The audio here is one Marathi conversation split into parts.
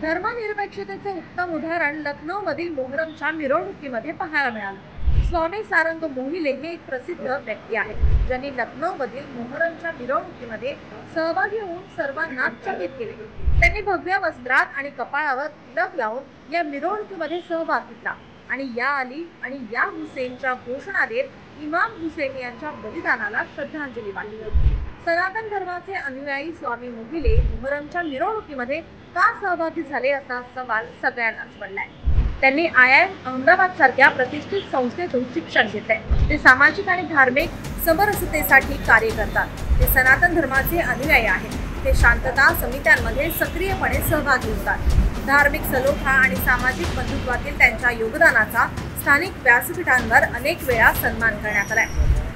धर्मनिरपेक्षतेचे उत्तम उदाहरण लखनौमधील मोहरमच्या मिरवणुकीमध्ये पाहायला मिळालं। स्वामी सारंग मोहिले हे एक प्रसिद्ध व्यक्ती आहेत, ज्यांनी लखनौमधील मोहरमच्या मिरवणुकीमध्ये सहभागी होऊन सर्वांना चकित केले। त्यांनी भव्य वस्त्रात आणि कपाळावर तिलक लावून या मिरवणुकीमध्ये सहभाग घेतला आणि या अली आणि या हुसेनच्या घोषणा देत इमाम हुसेन यांच्या बलिदानाला श्रद्धांजली वाहिली। सनातन धर्माचे अनुयायी स्वामी मोहिले मोहरमच्या मिरवणुकीमध्ये का सहभागी झाले असा सवाल सगळ्यांनाच पडलाय। त्यांनी IIM अहमदाबाद सारख्या प्रतिष्ठित संस्थेतून शिक्षण घेतले। ते सामाजिक आणि धार्मिक समरसतेसाठी कार्य करतात। ते सनातन धर्माचे अनुयायी आहेत। ते शांतता समित्यांमध्ये सक्रियपणे सहभागी होतात। धार्मिक सलोखा आणि सामाजिक बंधुत्वातील त्यांच्या योगदानाचा स्थानिक व्यासपीठांवर अनेक वेळा सन्मान करण्यात आलाय।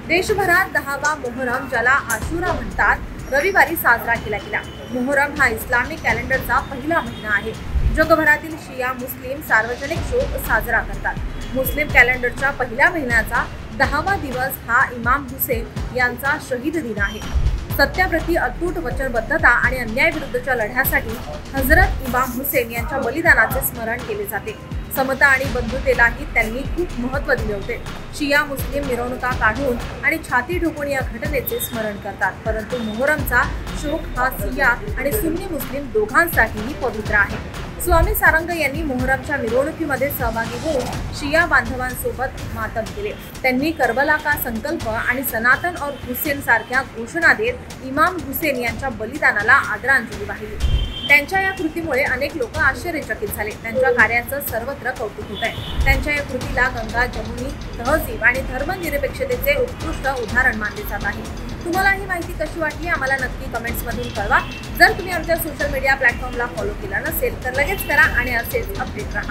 देशभरात 10वा मोहरम, ज्याला आशुरा म्हणतात, रविवारी साजरा केला गेला। मोहरम हा इस्लामी कॅलेंडरचा पहिला महिना आहे। जगभरातील शिया मुस्लिम सार्वजनिक शोक साजरा करतात। मुस्लिम कॅलेंडरच्या पहिल्या महिन्याचा 10वा दिवस हा इमाम हुसेन यांचा शहीद दिन आहे। सत्याप्रती अतूट वचनबद्धता आणि अन्यायाविरुद्धच्या लढ्यासाठी हजरत इमाम हुसेन यांच्या बलिदानाचे स्मरण केले जाते। समता आणि बंधुतेलाही त्यांनी खूप महत्त्व दिले होते। शिया मुस्लिम मिरवणुका काढून आणि छाती ठोकून या घटनेचे स्मरण करतात, परंतु मोहरमचा शोक हा शिया आणि सुन्नी मुस्लिम दोघांसाठीही पवित्र आहे। स्वामी सारंग यांनी मोहरमच्या मिरवणुकीमध्ये सहभागी होऊन शिया बांधवांसोबत मातम केले। त्यांनी करबला का संकल्प आणि सनातन और हुसेन सारख्या घोषणा देत इमाम हुसेन यांच्या बलिदानाला आदरांजली वाहिली। त्यांच्या या कृतीमुळे अनेक लोक आश्चर्यचकित झाले। त्यांच्या कार्याचं सर्वत्र कौतुक होत आहे। त्यांच्या या कृतीला गंगा जमुनी तहजीब आणि धर्मनिरपेक्षतेचे उत्कृष्ट उदाहरण मानले जात आहे। तुम्हाला ही माहिती कशी वाटली आम्हाला नक्की कमेंट्समधून कळवा। जर तुम्ही आमच्या सोशल मीडिया प्लॅटफॉर्मला फॉलो केला नसेल तर लगेच करा आणि असेच अपडेट राहा।